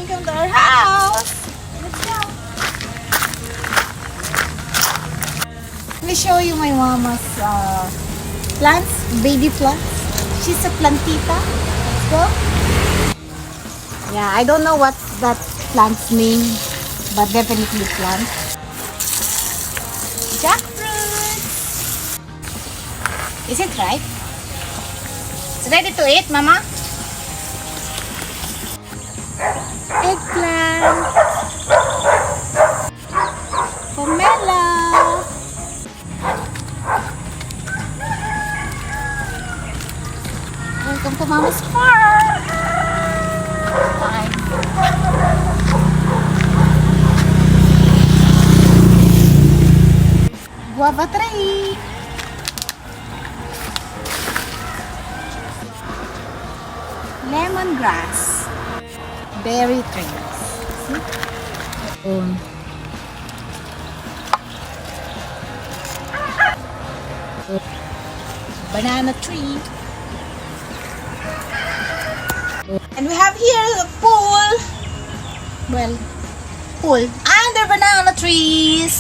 Welcome to our house. Let's go. Let me show you my mama's plants, baby plants. She's a plantita. Let's go. Yeah, I don't know what that plant's name, but definitely plant. Jackfruit. Is it ripe? It's ready to eat, Mama? Eggplant. Pomelo. Welcome to Mama's farm. Fine. Guava tree. Lemongrass. Berry trees. See? Banana tree. And we have here a pool. Well, pool under banana trees.